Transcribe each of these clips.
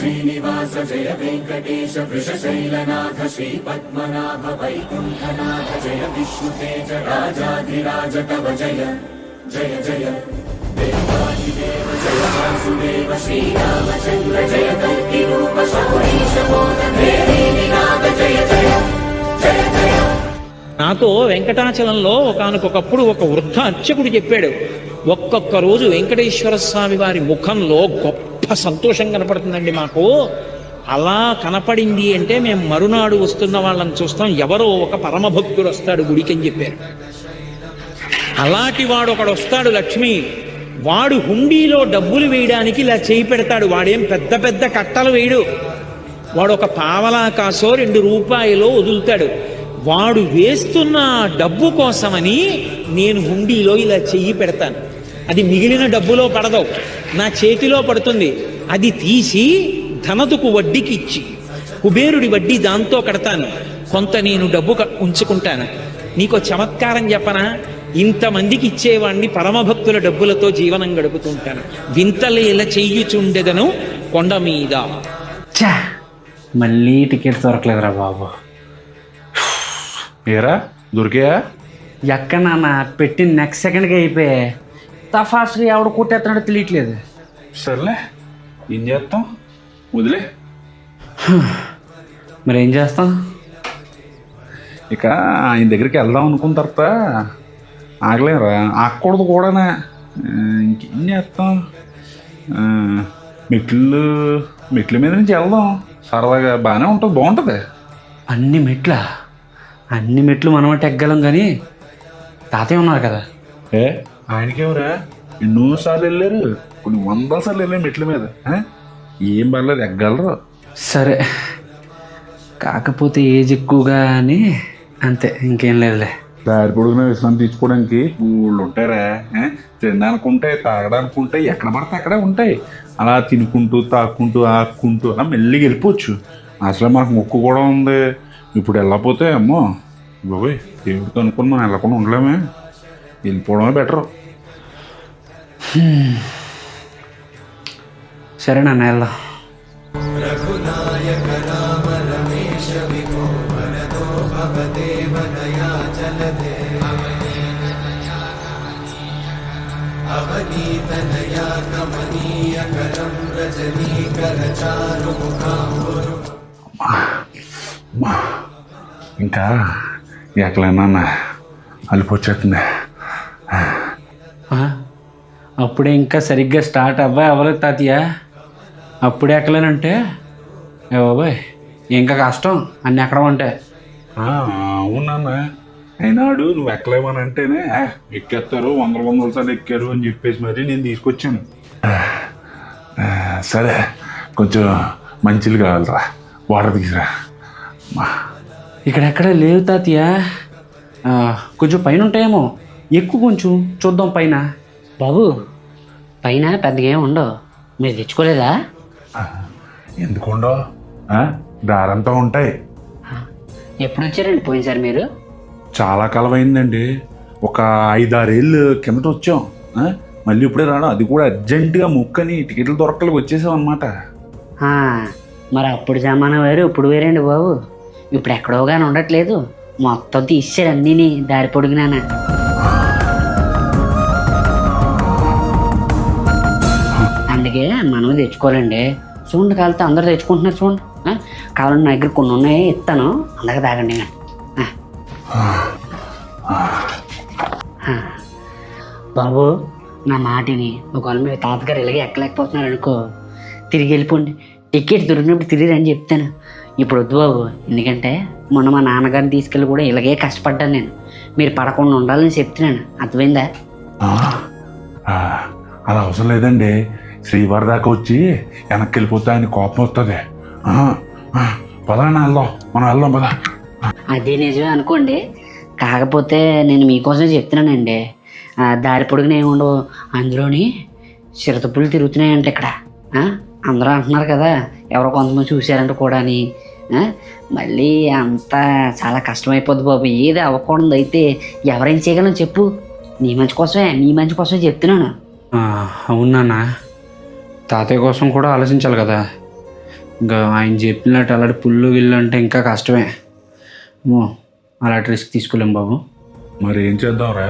శ్రీనివాస జయ వెంకటేశ వృషశైలనాథ శ్రీపద్మనాభ వైకుంఠనాథ జయ విష్ణుతేజ రాజాధిరాజ తవ జయ జయ జయ దేవాదిదేవ జయ వాసుదేవ శ్రీరామచంద్ర జయ కల్కి రూప శౌరీశ బోధ జయ జయ జయ జయ. నాతో వెంకటాచలంలో ఒకానొకప్పుడు ఒక వృద్ధ అర్చకుడు చెప్పాడు, ఒక్కొక్క రోజు వెంకటేశ్వర స్వామి వారి ముఖంలో గొప్ప సంతోషం కనపడుతుందండి మాకు. అలా కనపడింది అంటే మేము మరునాడు వస్తున్న వాళ్ళని చూస్తాం, ఎవరో ఒక పరమభక్తుడు వస్తాడు గుడికి అని చెప్పారు. అలాంటి వాడు ఒకడు వస్తాడు, లక్ష్మి. వాడు హుండీలో డబ్బులు వేయడానికి ఇలా చేయి పెడతాడు. వాడేం పెద్ద పెద్ద కట్టలు వేయడు. వాడు ఒక పావలా కాసో 2 రూపాయలో వదులుతాడు. వాడు వేస్తున్న డబ్బు కోసమని నేను హుండీలో ఇలా చెయ్యి పెడతాను. అది మిగిలిన డబ్బులో పడదు, నా చేతిలో పడుతుంది. అది తీసి ధనదుకు వడ్డీకి ఇచ్చి కుబేరుడి వడ్డీ దాంతో కడతాను. కొంత నేను డబ్బు ఉంచుకుంటాను. నీకో చమత్కారం చెప్పనా? ఇంతమందికి ఇచ్చేవాడిని పరమభక్తుల డబ్బులతో జీవనం గడుపుతుంటాను. వింతలేల చెయ్యుచుండెదను కొండ మీద. చా, మళ్ళీ టికెట్ దొరకలేదురా బాబు. ఏరా దొరికాయా? ఎక్కడ నాన్న పెట్టి నెక్స్ట్ సెకండ్కి అయిపోయాయి. ఫాస్ట్గా ఎవడ కొట్టేస్తున్నాడో తెలియట్లేదు. సర్లే, ఏం చేస్తాం, వదిలే. మరి ఏం చేస్తాం? ఇక ఆయన దగ్గరికి వెళ్దాం అనుకున్న తర్వాత ఆగలేరా, ఆగకూడదు కూడానే. ఇంకేం చేస్తాం, మెట్ల మీద నుంచి వెళ్దాం. సరదాగా బాగానే ఉంటుంది, బాగుంటుంది. అన్ని మెట్లు మనమంటే ఎగ్గలం, కానీ తాతయ్య ఉన్నారు కదా. ఆయనకేమరా, ఎన్నోసార్లు వెళ్ళారు, కొన్ని 100 సార్లు వెళ్ళారు మెట్ల మీద. ఏం పర్లేదు, ఎగ్గలరు. సరే, కాకపోతే ఏజ్ ఎక్కువగా అని అంతే, ఇంకేం లేదులే. దారి పొడుగున విశ్రాంతి తీసుకోవడానికి ఊళ్ళు ఉంటారా? తినడానికి ఉంటాయి, తాగడానికి ఉంటాయి, ఎక్కడ పడితే అక్కడే ఉంటాయి. అలా తినుకుంటూ తాక్కుంటూ ఆక్కుంటూ అలా మెల్లిగా వెళ్ళిపోవచ్చు. అసలు మాకు మొక్కు కూడా ఉంది. ఇప్పుడు వెళ్ళకపోతే అమ్మో బాబోయ్, దేవుడితో అనుకుని మనం వెళ్ళకుండా ఉండలేమే. వెళ్ళిపోవడమే బెటరు. సరే నాన్న, వెళ్దాం. ఇంకా ఎక్కలేనా అలిపొచ్చేస్తుంది. అప్పుడే ఇంకా సరిగ్గా స్టార్ట్ అవ్వలేదు తాతయ్య. అప్పుడే ఎక్కలేనంటే ఏ బాబాయ్, ఇంకా కష్టం అన్నీ ఎక్కడం అంటే. అవునా, అయినాడు నువ్వు ఎక్కలేమని అంటేనే ఎక్కేస్తారు, 100 సార్లు ఎక్కారు అని చెప్పేసి మరి నేను తీసుకొచ్చాను. సరే, కొంచెం మంచిలు కావాలరా, వాటర్ తీసురా. ఇక్కడెక్కడ లేవు తాతయ్య, కొంచెం పైన ఉంటాయేమో. ఎక్కువ కొంచెం చూద్దాం పైన. బాబు, పైన పెద్దగా ఏమి ఉండవు, మీరు తెచ్చుకోలేదా? ఎందుకుండో, దారంతా ఉంటాయి. ఎప్పుడు వచ్చారండి పోయినసారి మీరు? చాలా కాలం అయిందండి, ఒక 5-6 ఏళ్ళు కిందట వచ్చాం. మళ్ళీ ఇప్పుడే రావడం, అది కూడా అర్జెంటుగా ముక్కని టికెట్లు దొరకలేక వచ్చేసాం అనమాట. మరి అప్పుడు జమానా వేరు, ఇప్పుడు వేరండి బాబు. ఇప్పుడు ఎక్కడోగానే ఉండట్లేదు, మొత్తం తీసారు అన్నీని దారి పొడిగినాన. అందుకే మనం తెచ్చుకోవాలండి. చూడండి, కాలితే అందరూ తెచ్చుకుంటున్నారు చూడండి. కావాలంటే నా దగ్గర కొన్ని ఉన్నాయి, ఇస్తాను, అందరికీ తాగండి. బాబు, నా మాటిని ఒకవేళ మీ తాతగారు ఇలాగే ఎక్కలేకపోతున్నారు అనుకో, తిరిగి వెళ్ళిపోండి. టికెట్ దొరికినప్పుడు తిరిగి అని చెప్తాను. ఇప్పుడు వద్దు బాబు, ఎందుకంటే మొన్న మా నాన్నగారిని తీసుకెళ్ళి కూడా ఇలాగే కష్టపడ్డాను నేను. మీరు పడకుండా ఉండాలని చెప్తున్నాను, అర్థమైందా? అలా అవసరం లేదండి, శ్రీవారి దాకా వచ్చి వెనక్కి వెళ్ళిపోతే ఆయన కోపం వస్తుంది. పదానా వెళ్దాం, మనం వెళ్దాం పదా. అదే నిజమే అనుకోండి, కాకపోతే నేను మీకోసం చెప్తున్నానండి. దారి పొడుగున ఏమి ఉండవు, అందులోని చిరుతపులు తిరుగుతున్నాయంటే ఇక్కడ. అందరూ అంటున్నారు కదా, ఎవరో కొంతమంది చూశారంటే కూడా అని. మళ్ళీ అంతా చాలా కష్టమైపోద్ది బాబు. ఏది అవ్వకూడదు అయితే ఎవరేం చేయగలను చెప్పు? నీ మంచి కోసమే చెప్తున్నాను. అవునా, తాతయ్య కోసం కూడా ఆలోచించాలి కదా. ఇంకా ఆయన చెప్పినట్టు అలాంటి పుల్లు గిల్లు అంటే ఇంకా కష్టమే. అలాంటి రిస్క్ తీసుకోలేం బాబు. మరి ఏం చేద్దాంరా?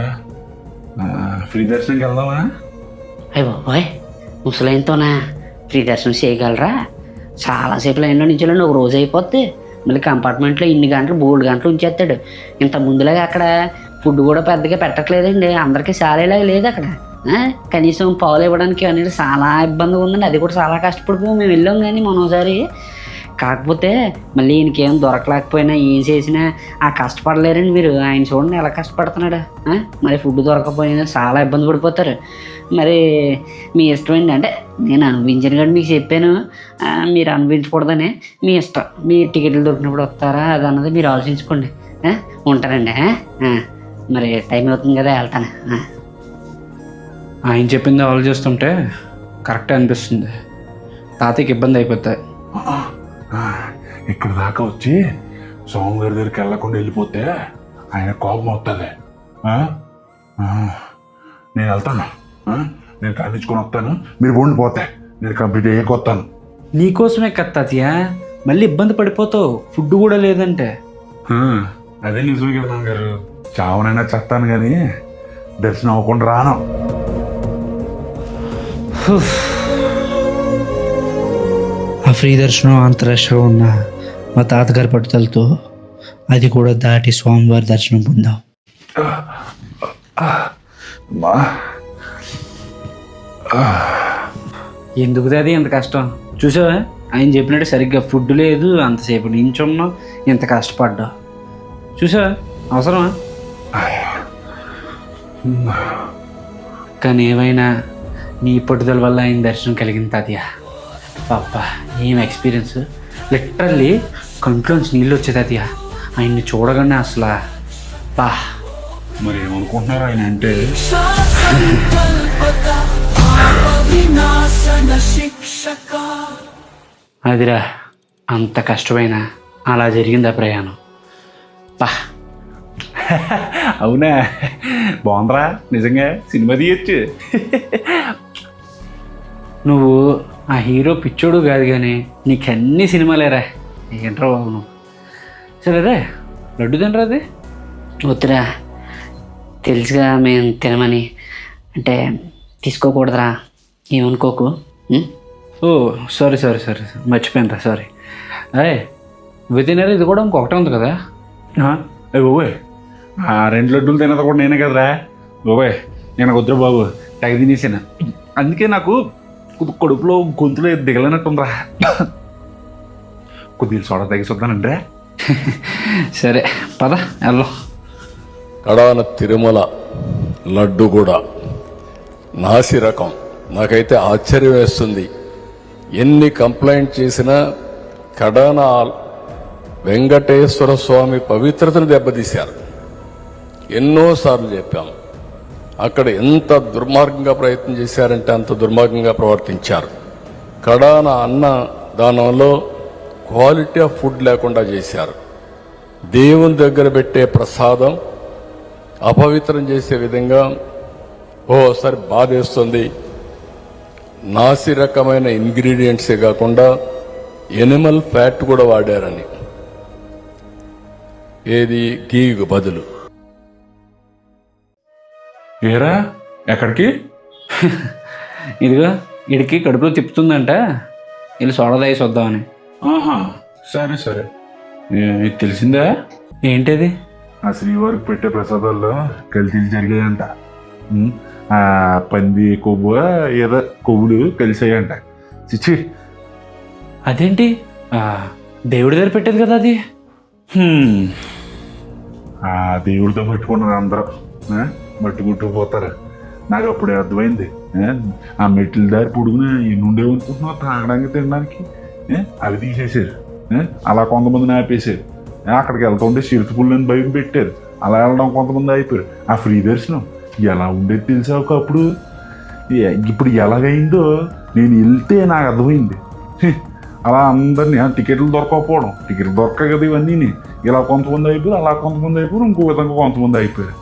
ఫ్రీ దర్శనంకి వెళ్దామా? అయ్య బాబోయ్, ముసలైనతోనా ఫ్రీ దర్శనం చేయగలరా? చాలాసేపు లైన్లో నించోలేండి, ఒక రోజు అయిపోద్ది. మళ్ళీ కంపార్ట్మెంట్లో ఇన్ని గంటలు 3 గంటలు ఉంచేస్తాడు. ఇంత ముందులాగా అక్కడ ఫుడ్ కూడా పెద్దగా పెట్టట్లేదండి, అందరికీ సాలేలాగా లేదు అక్కడ. కనీసం పాలు ఇవ్వడానికి అనేది చాలా ఇబ్బందిగా ఉందండి. అది కూడా చాలా కష్టపడిపోయి మేము వెళ్ళాం కానీ మనోసారి. కాకపోతే మళ్ళీ ఈయనకేం దొరకలేకపోయినా ఏం చేసినా కష్టపడలేరండి మీరు. ఆయన చూడండి ఎలా కష్టపడుతున్నాడు. మరి ఫుడ్ దొరకకపోయినా చాలా ఇబ్బంది పడిపోతారు. మరి మీ ఇష్టమండి, అంటే నేను అనుభవించాను కానీ మీకు చెప్పాను, మీరు అనుభవించకూడదని. మీ ఇష్టం, మీ టికెట్లు దొరికినప్పుడు వస్తారా అది అన్నది మీరు ఆలోచించుకోండి. ఉంటానండి. మరి టైం అవుతుంది కదా, వెళ్తాను. ఆయన చెప్పింది ఆలోచిస్తుంటే కరెక్టే అనిపిస్తుంది. తాతయ్యకి ఇబ్బంది అయిపోతాయి. ఇక్కడ దాకా వచ్చి స్వామివారి దగ్గరికి వెళ్ళకుండా వెళ్ళిపోతే ఆయన కోపం అవుతుంది. నేను వెళ్తాను, నేను ఖండించుకొని వస్తాను. మీరు ఉండిపోతే నేను కంప్లీట్ అయ్యాక వస్తాను. నీకోసమే కదా తాతయ్య, మళ్ళీ ఇబ్బంది పడిపోతావు ఫుడ్ కూడా లేదంటే. అదే నిజమే కదా నాన్నగారు. చావనైనా చేస్తాను కానీ దర్శనం అవ్వకుండా రాను. ఆ ఫ్రీ దర్శనం అంత రష్గా ఉన్న మా తాతగారి పట్టుదలతో అది కూడా దాటి స్వామివారి దర్శనం పొందాం. ఎందుకు అది ఎంత కష్టం చూసావా? ఆయన చెప్పినట్టు సరిగ్గా ఫుడ్ లేదు, అంతసేపు నించున్నాం, ఇంత కష్టపడ్డావు చూసావా? అవసరమా? కానీ ఏమైనా నీ పట్టుదల వల్ల ఆయన దర్శనం కలిగింది తాతయ్య. పాపా ఏం ఎక్స్పీరియన్స్! లిటరల్లీ కంట్లోంచి నీళ్ళు వచ్చే తాతయ్య ఆయన్ని చూడగానే అసలు బా. మరి ఏమనుకుంటున్నారు ఆయన అంటే? అదిరా, అంత కష్టమైన అలా జరిగింది ఆ ప్రయాణం. బా అవునా? బాగుందిరా, నిజంగా సినిమా తీయచ్చు. నువ్వు ఆ హీరో పిచ్చోడు కాదు కానీ నీకు అన్ని సినిమాలేరా. ఏంట్రా బాబు నువ్వు. సరేరా, లడ్డు తినరా? అది వద్దురా, తెలుసుగా మేము తినమని. అంటే తీసుకోకూడదురా, ఏమనుకోకు. ఓ సారీ మర్చిపోయినరా, సారీ. అదే ఇవి తినారా? ఇది కూడా ఇంకొకటే ఉంది కదా. బాబోయ్, ఆ 2 లడ్డూలు తినది కూడా నేనే కదరా. బాబోయ్ నేను వద్దురా బాబు, తెగ తినేసాను. అందుకే నాకు కడుపులో గొంతులో దిగలేనట్టుందిరా. కొద్దిగా సోడా తగ్గిస్తుందానంటే. సరే పద వెళ్దాం. కడాన తిరుమల లడ్డు కూడా నాసి రకం. నాకైతే ఆశ్చర్యం వేస్తుంది. ఎన్ని కంప్లైంట్ చేసినా కడాన వెంకటేశ్వర స్వామి పవిత్రతను దెబ్బతీశారు. ఎన్నోసార్లు చెప్పాము, అక్కడ ఎంత దుర్మార్గంగా ప్రయత్నం చేశారంటే అంత దుర్మార్గంగా ప్రవర్తించారు. కడాన అన్న దానంలో క్వాలిటీ ఆఫ్ ఫుడ్ లేకుండా చేశారు. దేవుని దగ్గర పెట్టే ప్రసాదం అపవిత్రం చేసే విధంగా ఓసారి బాధేస్తుంది. నాసి రకమైన ఇంగ్రీడియంట్సే కాకుండా ఎనిమల్ ఫ్యాట్ కూడా వాడారని. ఏది గీకు బదులు. ఏరా ఎక్కడికి? ఇదిగో ఇడికి కడుపులో తిప్పుతుందంట, వీళ్ళు సోడా తాగేసి వద్దామని. సరే ఇది తెలిసిందా? ఏంటది? ఆ శ్రీవారికి పెట్టే ప్రసాదాల్లో కలిసి జరిగాయంట. ఆ పంది కొవ్వు ఏదో కొవ్వులు కలిసాయంట. చిచ్చి, అదేంటి? దేవుడి దగ్గర పెట్టేది కదా అది. ఆ దేవుడితో పట్టుకున్నారు అందరూ, మట్టుకుంటూ నాకు అప్పుడే అర్థమైంది. ఆ మెట్ల దారి పొడుగున ఎన్ని ఉండేవనుకుంటున్నావు తాగడానికి తినడానికి. అవి తీసేసారు. అలా కొంతమందిని ఆపేశారు. అక్కడికి వెళ్తుంటే చిరుతపుల్లని బయట పెట్టారు. అలా వెళ్ళడం కొంతమంది అయిపోయారు. ఆ ఫ్రీ దర్శనం ఎలా ఉండేది తెలిసా ఒకప్పుడు. ఇప్పుడు ఎలాగైందో నేను వెళ్తే నాకు అర్థమైంది. అలా అందరినీ టికెట్లు దొరకకపోవడం, టికెట్లు దొరక కదా ఇవన్నీ. ఇలా కొంతమంది అయిపోయారు, అలా కొంతమంది అయిపోయారు, ఇంకో విధంగా కొంతమంది అయిపోయారు.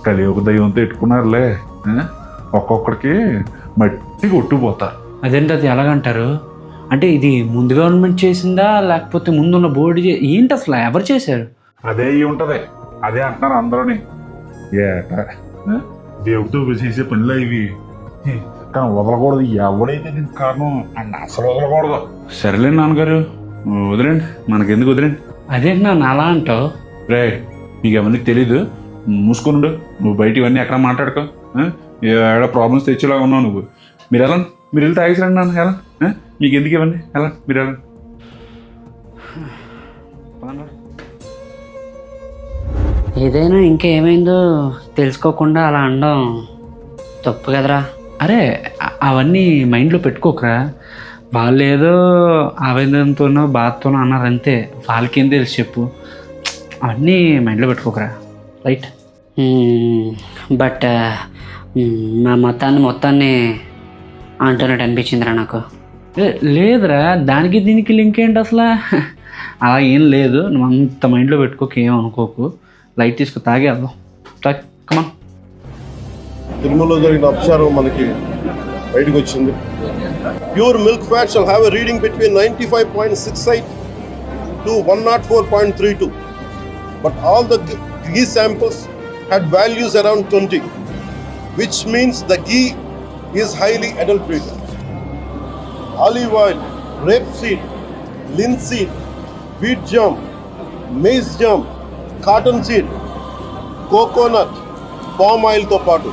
కలియుగ దైవంతో పెట్టుకున్నారులే. ఒక్కొక్కడికి మట్టి కొట్టుకుపోతారు. అదేంటి అది ఎలాగంటారు? అంటే ఇది ముందు గవర్నమెంట్ చేసిందా లేకపోతే ముందున్న బోర్డు ఏంటి అసలు ఎవరు చేశారు? అదే అయి ఉంటది, అదే అంటున్నారు అందరూని. ఏట దేవుడితో చేసే పనులు ఇవి, కానీ వదలకూడదు. ఎవడైతే దీనికి కారణం అండ్ అసలు వదలకూడదు. సరేలే నాన్నగారు, వదిలేండి, మనకెందుకు వదిలేండి. అదేంటి నాన్న అలా అంటావు? రే నీకు ఎవరికి తెలీదు, మూసుకున్నాడు. నువ్వు బయట ఇవన్నీ ఎక్కడ మాట్లాడుకో, ఏడ ప్రాబ్లమ్స్ తెచ్చేలాగా ఉన్నావు నువ్వు. మీరు ఎలా, మీరు వెళ్ళి తాగేసిరండి నాన్న, ఎలా మీకు ఎందుకు ఇవ్వండి, ఎలా మీరు ఎలా. ఏదైనా ఇంకా ఏమైందో తెలుసుకోకుండా అలా అనడం తప్పు కదరా. అరే అవన్నీ మైండ్లో పెట్టుకోకరా. వాళ్ళు ఏదో ఆవేదనతోనో బాధతోనో అన్నారంతే, వాళ్ళకేం తెలుసు చెప్పు. అవన్నీ మైండ్లో పెట్టుకోకరా, రైట్? బట్ నా మొత్తాన్ని అంటున్నట్టు అనిపించిందిరా నాకు. లేదురా, దానికి దీనికి లింక్ ఏంటి అసలు? అలా ఏం లేదు, నువ్వు అంత మైండ్లో పెట్టుకోక, ఏం అనుకోకు. లైట్ తీసుకు తాగేద్దాం. కమా. తిరుమలలో జరిగిన అపచారం మనకి బయటకు వచ్చింది. Pure milk fat shall have a reading between 95.68 to 104.32, but all the ghee samples had values around 20, which means the ghee is highly adulterated. Olive oil, rapeseed, linseed, wheat germ, maize germ, cotton seed, coconut, palm oil తో పాటు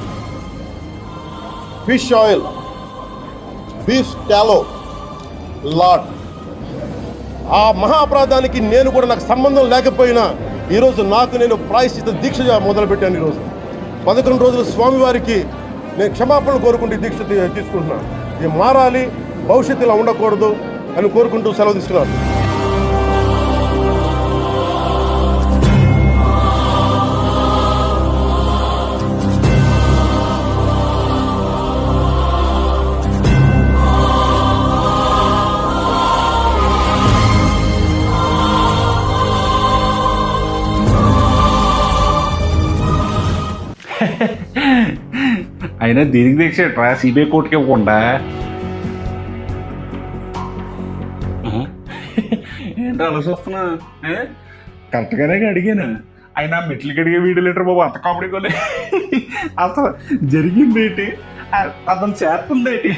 fish oil, beef tallow, lard. ఆ మహా అపరాధానికి నేను కూడా నాకు సంబంధం లేకపోయినా ఈరోజు నేను ప్రాయశ్చిత దీక్ష మొదలుపెట్టాను. ఈరోజు 11 రోజులు స్వామివారికి నేను క్షమాపణలు కోరుకుంటూ దీక్ష తీసుకుంటున్నాను. ఇది మారాలి, భవిష్యత్తులో ఉండకూడదు అని కోరుకుంటూ సెలవు తీసుకున్నాను. అయినా దీనికి దీక్ష ట్రా సిబిఐ కోర్టుకి ఇవ్వకుండా. ఏంటో ఆలోచిస్తున్నా, కరెక్ట్గానే అడిగాను. అయినా మెట్లకి అడిగే వీడియో లీటర్ బాబు, అంత కామెడీ కొలే. అసలు జరిగింది ఏంటి, అతను చేస్తుంది ఏంటి?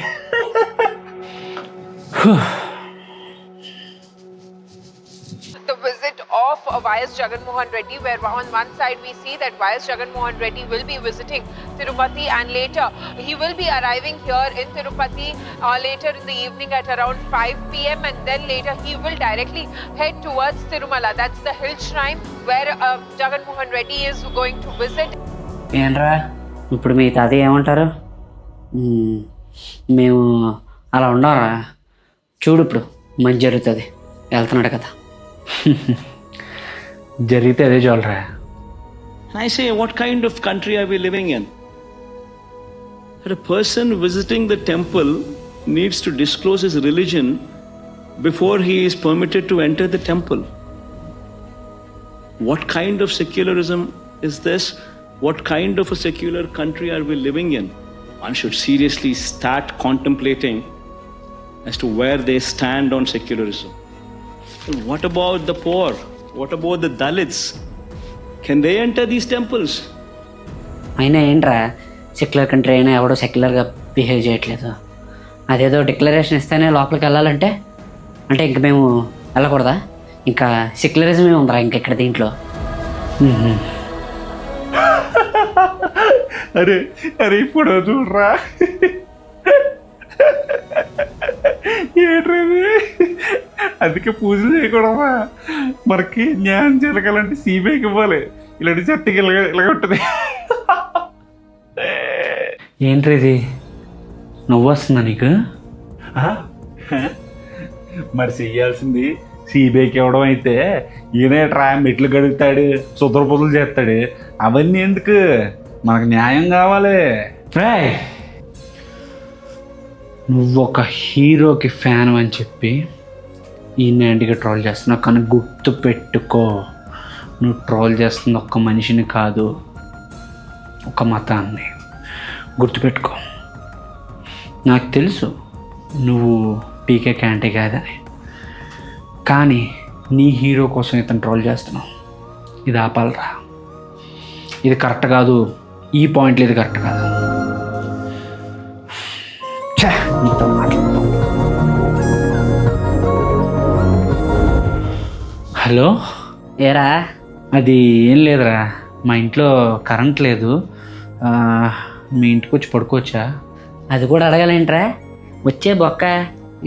The visit of Y.S. Jagan Mohan Reddy, where on one side we see that Y.S. Jagan Mohan Reddy will be visiting Tirupati, and later he will be arriving here in Tirupati later in the evening at around 5 p.m. and then later he will directly head towards Tirumala. That's the hill shrine where Jagan Mohan Reddy is going to visit. ఏంట్రా ఇప్పుడు మీ తాతయ్య ఏమంటారు? మేము అలా ఉండరా, చూడు ఇప్పుడు మంచి జరుగుతుంది, వెళ్తున్నాడు కదా. జరిగితే అదే చాలరా. I say, what kind of country are we living in? That a person visiting the temple needs to disclose his religion before he is permitted to enter the temple. What kind of secularism is this? What kind of a secular country are we living in? One should seriously start contemplating as to where they stand on secularism. What about the poor? What about the Dalits? Can they enter these temples? అయినా ఏంట్రా, secular country అయినా ఎవడో సెక్యులర్గా behave చేయట్లేదు. అదేదో declaration ఇస్తేనే లోపలికి వెళ్ళాలంటే, అంటే ఇంక మేము వెళ్ళకూడదా? ఇంకా సెక్యులరిజమే ఉందిరా ఇంక ఇక్కడ దీంట్లో. అరే అరే ఇప్పుడు చూడరా, ఏంట్రేది? అందుకే పూజలు చేయకూడదా? మనకి న్యాయం జరగాలంటే సిబిఐకి ఇవ్వాలి, ఇలాంటి చట్టకి ఇలాగ ఉంటుంది. ఏంట్రేది, నువ్వు వస్తుందా నీకు? మరి చెయ్యాల్సింది సిబిఐకి ఇవ్వడం అయితే, ఈయనే ట్రా మెట్లు గడుగుతాడు, సుతర పొదులు చేస్తాడు. అవన్నీ ఎందుకు, మనకు న్యాయం కావాలి. నువ్వు ఒక హీరోకి ఫ్యాన్ అని చెప్పి ఈయనటిగా ట్రోల్ చేస్తున్నావు, కానీ గుర్తు పెట్టుకో, నువ్వు ట్రోల్ చేస్తుంది ఒక్క మనిషిని కాదు, ఒక మతాన్ని. గుర్తుపెట్టుకో. నాకు తెలుసు నువ్వు పీకే క్యాంటీ కాదని. కానీ నీ హీరో కోసం ఇతను ట్రోల్ చేస్తున్నావు. ఇది ఆపాలరా. ఇది కరెక్ట్ కాదు. ఈ పాయింట్లో ఇది కరెక్ట్ కాదు. ఛే, నీతో మాట్లాడతాం. హలో, ఏరా అది ఏం లేదురా, మా ఇంట్లో కరెంట్ లేదు. మీ ఇంటికి వచ్చి పడుకోవచ్చా? అది కూడా అడగాలేంట్రా? వచ్చే బొక్క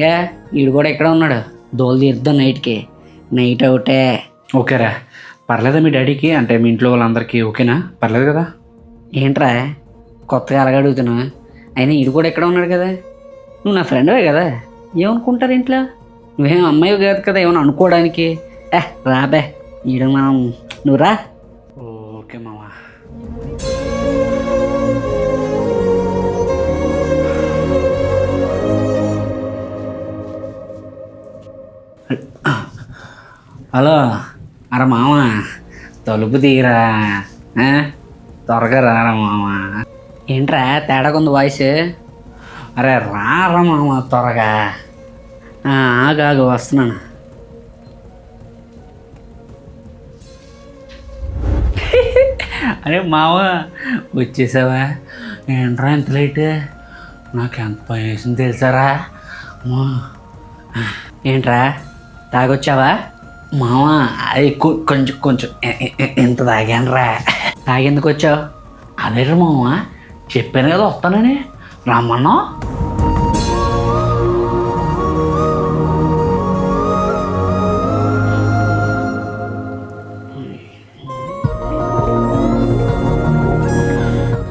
యా, ఈడు కూడా ఇక్కడ ఉన్నాడు. దోలు తీరుద్దాం నైట్కి. నైట్ అవుటే. ఓకేరా, పర్లేదా మీ డాడీకి? అంటే మీ ఇంట్లో వాళ్ళందరికీ ఓకేనా? పర్లేదు కదా? ఏంట్రా కొత్తగా అడగడుగుతున్నా? అయినా ఈడు కూడా ఎక్కడ ఉన్నాడు కదా. నువ్వు నా ఫ్రెండ్వే కదా, ఏమనుకుంటారు ఇంట్లో? నువ్వేం అమ్మాయి కాదు కదా ఏమైనా అనుకోవడానికి. రాబే ఈడు మనం, నువ్వు రా. ఓకే మామ. హలో, అరే మామ తలుపు తీరా, త్వరగా రారా మామ. ఏంట్రా తేడా కొంది వాయిస్? అరే రారా మామ త్వరగా. ఆగాగు వస్తున్నాను. అరే మామ వచ్చేసావా? ఏంట్రా ఎంత లేట్? నాకు ఎంత పని వేసింది తెలుసారా? ఏంట్రా తాగొచ్చావా? మామ అది కొంచెం కొంచెం ఎంత తాగానురా. తాగేందుకు వచ్చావు? అదే మామ చెప్పాను కదా వస్తానని, రమ్మన్నా.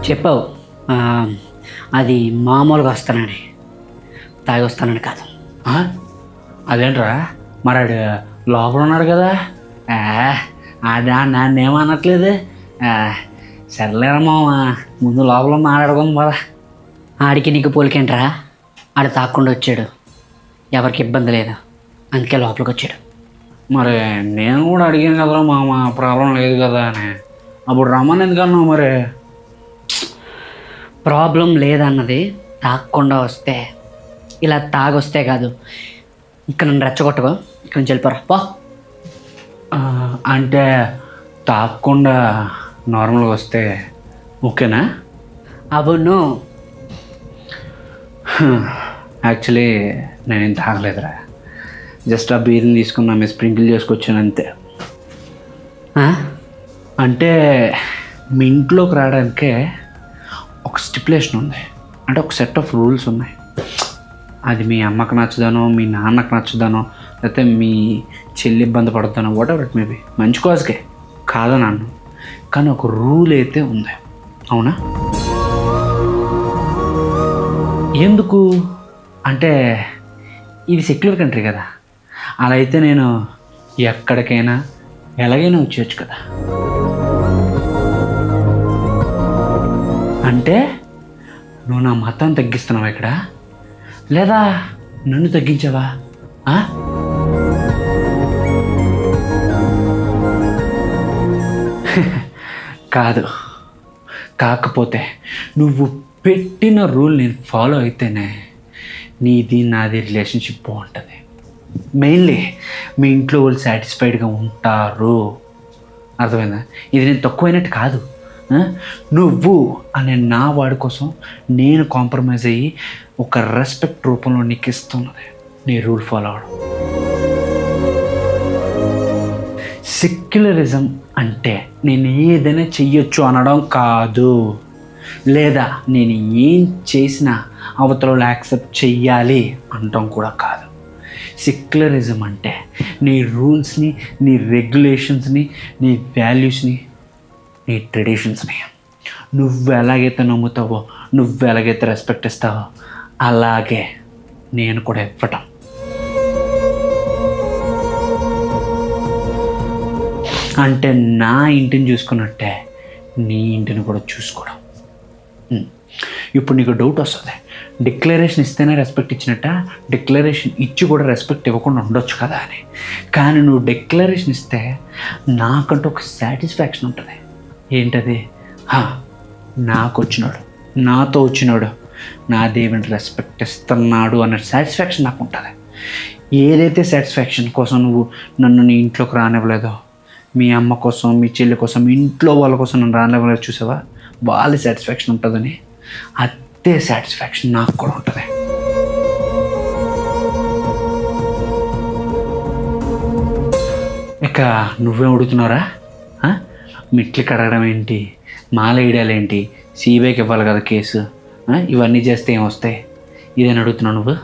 చెప్పావు అది మామూలుగా వస్తానని, తాగి వస్తానని కాదు. అదేంట్రా, మరి ఆడు లోపల ఉన్నాడు కదా. అదా నన్నేమనట్లేదు. సర్లేరా మామ, ముందు లోపల మాట్లాడుకుంది కదా. ఆడికి నీకు పోలికేంట్రా? ఆడు తాకుండా వచ్చాడు, ఎవరికి ఇబ్బంది లేదు, అందుకే లోపలికి వచ్చాడు. మరి నేను కూడా అడిగాను కదరా మామ, ప్రాబ్లం లేదు కదా అని. అప్పుడు రమ్మని ఎందుకన్నావు మరి? ప్రాబ్లం లేదన్నది తాగకుండా వస్తే, ఇలా తాగొస్తే కాదు. ఇక్కడ నన్ను రెచ్చగొట్టుకో, ఇక్కడ నుంచి వెళ్ళిపోరా పో. అంటే తాగకుండా నార్మల్గా వస్తే ఓకేనా? అవును. యాక్చువల్లీ నేనేం తాగలేదురా, జస్ట్ ఆ బీర్ని తీసుకున్నా మీ స్ప్రింకిల్ చేసుకొచ్చాను అంతే. అంటే మీ ఇంట్లోకి రావడానికే ఒక స్టిపులేషన్ ఉంది, అంటే ఒక సెట్ ఆఫ్ రూల్స్ ఉన్నాయి. అది మీ అమ్మకు నచ్చదానో, మీ నాన్నకు నచ్చదానో, లేకపోతే మీ చెల్లి ఇబ్బంది పడుతానో, వాట్ ఎవర్ ఇట్ మేబీ, మంచి కాజ్కే కాదని అన్ను. కానీ ఒక రూల్ అయితే ఉంది, అవునా? ఎందుకు అంటే ఇది సెక్యులర్ కంట్రీ కదా. అలా అయితే నేను ఎక్కడికైనా ఎలాగైనా వచ్చేయచ్చు కదా. అంటే నువ్వు నా మతం తగ్గిస్తున్నావా ఇక్కడ, లేదా నన్ను తగ్గించావా? కాదు, కాకపోతే నువ్వు పెట్టిన రూల్ నేను ఫాలో అయితేనే నీది నాది రిలేషన్షిప్ బాగుంటుంది. మెయిన్లీ మీ ఇంట్లో వాళ్ళు సాటిస్ఫైడ్గా ఉంటారు. అర్థమైందా? ఇది నేను తక్కువైనట్టు కాదు. నువ్వు అనే నా వాడి కోసం నేను కాంప్రమైజ్ అయ్యి ఒక రెస్పెక్ట్ రూపంలో నీకు ఇస్తున్నది నీ రూల్ ఫాలో అవడం. సెక్యులరిజం అంటే నేను ఏదైనా చెయ్యొచ్చు అనడం కాదు, లేదా నేను ఏం చేసినా అవతల యాక్సెప్ట్ చెయ్యాలి అనడం కూడా కాదు. సెక్యులరిజం అంటే నీ రూల్స్ని, నీ రెగ్యులేషన్స్ని, నీ వాల్యూస్ని, నీ ట్రెడిషన్స్ని నువ్వు ఎలాగైతే నమ్ముతావో, నువ్వు ఎలాగైతే రెస్పెక్ట్ ఇస్తావో అలాగే నేను కూడా ఇవ్వటం. అంటే నా ఇంటిని చూసుకున్నట్టే నీ ఇంటిని కూడా చూసుకోవడం. ఇప్పుడు నీకు డౌట్ వస్తుంది, డిక్లరేషన్ ఇస్తేనే రెస్పెక్ట్ ఇచ్చినట్ట, డిక్లరేషన్ ఇచ్చి కూడా రెస్పెక్ట్ ఇవ్వకుండా ఉండొచ్చు కదా అని. కానీ నువ్వు డిక్లరేషన్ ఇస్తే నాకంటూ ఒక సాటిస్ఫాక్షన్ ఉంటుంది. ఏంటది? నాకు వచ్చినాడు, నాతో వచ్చినాడు, నా దేవుని రెస్పెక్ట్ ఇస్తున్నాడు అనే సాటిస్ఫాక్షన్ నాకు ఉంటుంది. ఏదైతే సాటిస్ఫాక్షన్ కోసం నువ్వు నన్ను నీ ఇంట్లోకి రానివ్వలేదో, మీ అమ్మ కోసం, మీ చెల్లి కోసం, మీ ఇంట్లో వాళ్ళ కోసం నన్ను రానివ్వలేదు చూసావా, వాళ్ళ సాటిస్ఫాక్షన్ ఉంటుందని అదే సాటిస్ఫాక్షన్ నాకు కూడా ఉంటుంది. ఇక నువ్వేం అడుగుతున్నారా? మెట్లు కడగడం ఏంటి, మాల వేయడాలు ఏంటి, సిబిఐకి ఇవ్వాలి కదా కేసు, ఇవన్నీ చేస్తే ఏమొస్తాయి, ఇదేని అడుగుతున్నావు నువ్వు?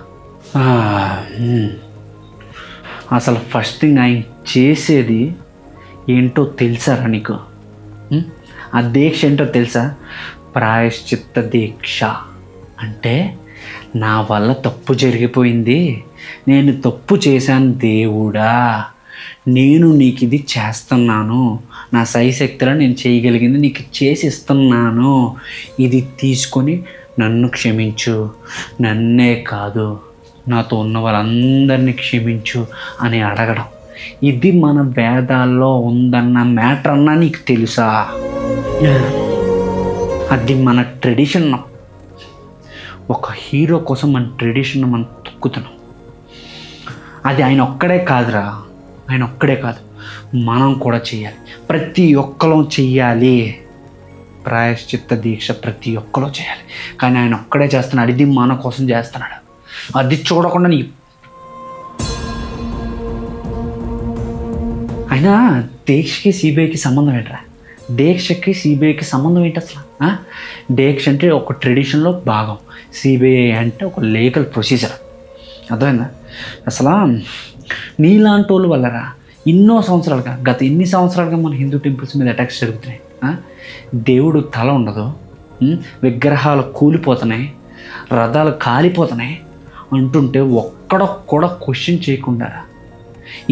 అసలు ఫస్ట్ థింగ్ ఆయన చేసేది ఏంటో తెలుసారా నీకు? ఆ దీక్ష ఏంటో తెలుసా? ప్రాయశ్చిత్త దీక్ష. అంటే నా వల్ల తప్పు జరిగిపోయింది, నేను తప్పు చేశాను దేవుడా, నేను నీకు ఇది చేస్తున్నాను, నా శక్తిలో నేను చేయగలిగింది నీకు చేసి ఇస్తున్నాను, ఇది తీసుకొని నన్ను క్షమించు, నన్నే కాదు నాతో ఉన్న వాళ్ళందరినీ క్షమించు అని అడగడం. ఇది మన వేదాల్లో ఉందన్న మ్యాటర్ అన్నా నీకు తెలుసా? అది మన ట్రెడిషన్. ఒక హీరో కోసం మన ట్రెడిషన్ మనం తొక్కుతున్నాం. అది ఆయన ఒక్కడే కాదురా, ఆయన ఒక్కడే కాదు, మనం కూడా చెయ్యాలి, ప్రతి ఒక్కరూ చెయ్యాలి. ప్రాయశ్చిత్త దీక్ష ప్రతి ఒక్కరూ చేయాలి, కానీ ఆయన ఒక్కడే చేస్తున్నాడు. ఇది మన కోసం చేస్తున్నాడు. అది చూడకుండా నీ అయినా దీక్షకి సిబిఐకి సంబంధం ఏంట్రా? దీక్షకి సిబిఐకి సంబంధం ఏంటి అసలు? దీక్ష అంటే ఒక ట్రెడిషన్లో భాగం, సిబిఐ అంటే ఒక లీగల్ ప్రొసీజర్. అర్థమైందా? అసలు నీలాంటి వాళ్ళు వల్లరా ఎన్నో సంవత్సరాలుగా, గత ఎన్ని సంవత్సరాలుగా మన హిందూ టెంపుల్స్ మీద అటాక్స్ జరుగుతున్నాయి. దేవుడు తల ఉండదు, విగ్రహాలు కూలిపోతున్నాయి, రథాలు కాలిపోతున్నాయి అంటుంటే ఒక్కడొక్కడ క్వశ్చన్ చేయకుండా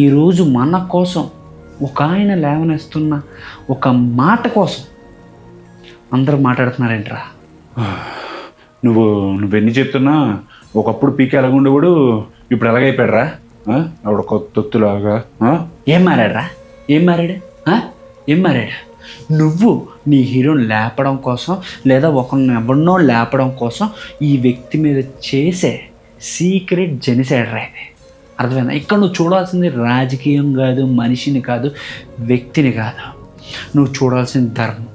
ఈరోజు మన కోసం ఒక ఆయన లేవనేస్తున్న ఒక మాట కోసం అందరూ మాట్లాడుతున్నారేంట్రా? నువ్వెన్ని చెప్తున్నా ఒకప్పుడు పీకే ఎలాగుండేవాడు ఇప్పుడు ఎలాగైపోయాడురా? ఆవిడ కొత్త తొత్తులాగా. ఏం మారాడురా? ఏం మారాడు? నువ్వు నీ హీరోని లేపడం కోసం లేదా ఒకరిని ఎవరినో లేపడం కోసం ఈ వ్యక్తి మీద చేసే సీక్రెట్ జెనిసైడ్ రా ఇది. అర్థమైందా? ఇక్కడ నువ్వు చూడాల్సింది రాజకీయం కాదు, మనిషిని కాదు, వ్యక్తిని కాదు. నువ్వు చూడాల్సింది ధర్మం.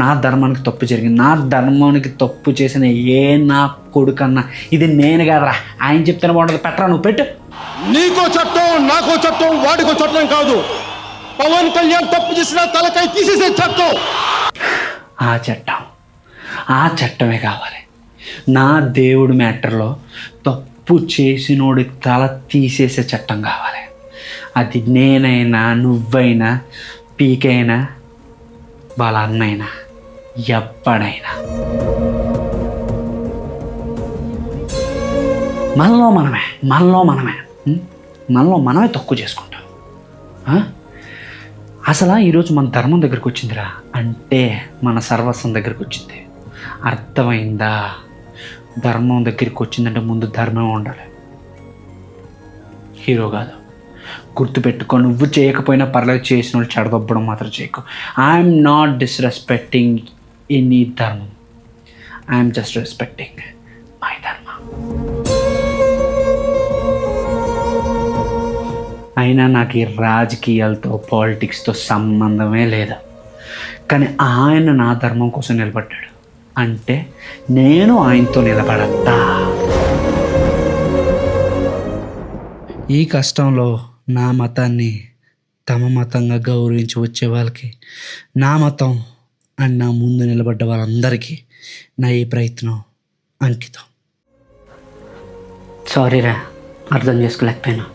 నా ధర్మానికి తప్పు జరిగింది, నా ధర్మానికి తప్పు చేసిన ఏ నా కొడుకన్నా, ఇది నేను కాదురా, ఆయన చెప్తేనే బాగుంటుంది, పెట్టరా నువ్వు పెట్టు. నీకో చట్టం, నాకో చట్టం, వాడికో చట్టం కాదు. పవన్ కళ్యాణ్ తప్పు చేసిన తలకాయ తీసేసే చట్టం. ఆ చట్టమే కావాలి. నా దేవుడి మ్యాటర్లో తప్పు చేసినోడి తల తీసేసే చట్టం కావాలి. అది నేనైనా, నువ్వైనా, పీకైనా, వాళ్ళ అన్నైనా, ఎప్పుడైనా. మనలో మనమే తక్కువ చేసుకుంటాం. అసలు ఈరోజు మన ధర్మం దగ్గరికి వచ్చిందిరా అంటే మన సర్వస్వం దగ్గరికి వచ్చింది. అర్థమైందా? ధర్మం దగ్గరికి వచ్చిందంటే ముందు ధర్మం ఉండాలి, హీరో కాదు. గుర్తుపెట్టుకో, నువ్వు చేయకపోయినా పర్లేదు, చేసిన వాళ్ళు చెడదొబ్బడం మాత్రం చేయకు. ఐఎమ్ నాట్ డిస్రెస్పెక్టింగ్ ఎనీ ధర్మం, ఐఎమ్ జస్ట్ రెస్పెక్టింగ్ మై ధర్మ. అయినా నాకు ఈ రాజకీయాలతో, పాలిటిక్స్తో సంబంధమే లేదు. కానీ ఆయన నా ధర్మం కోసం నిలబడ్డాడు అంటే నేను ఆయనతో నిలబడతా. ఈ కష్టంలో నా మతాన్ని తమ మతంగా గౌరవించి వచ్చే వాళ్ళకి, నా మతం అని నా ముందు నిలబడ్డ వాళ్ళందరికీ నా ఈ ప్రయత్నం అంకితం. సారీరా, అర్థం చేసుకోలేకపోయాను.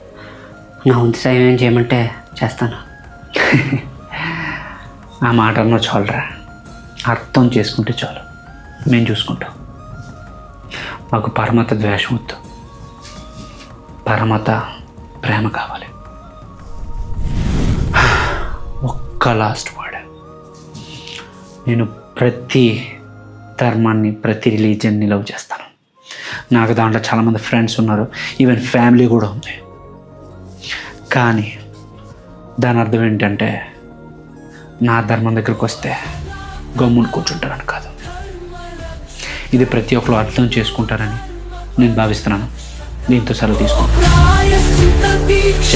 నా వంతు సాయం ఏం చేయమంటే చేస్తాను. ఆ మాట అన్నో చాలురా, అర్థం చేసుకుంటే చాలు, మేము చూసుకుంటాం. మాకు పరమత ద్వేషం వద్దు, పరమత ప్రేమ కావాలి. ఒక్క లాస్ట్ వర్డ్, నేను ప్రతి ధర్మాన్ని, ప్రతి రిలీజియన్ని లవ్ చేస్తాను. నాకు దాంట్లో చాలామంది ఫ్రెండ్స్ ఉన్నారు, ఈవెన్ ఫ్యామిలీ కూడా ఉంది. కానీ దాని అర్థం ఏంటంటే నా ధర్మం దగ్గరికి వస్తే గమ్మును కూర్చుంటానని కాదు. ఇది ప్రతి ఒక్కరు అర్థం చేసుకుంటారని నేను భావిస్తున్నాను. దీంతో సెలవు తీసుకుంటాను. ప్రాయశ్చిత్త దీక్ష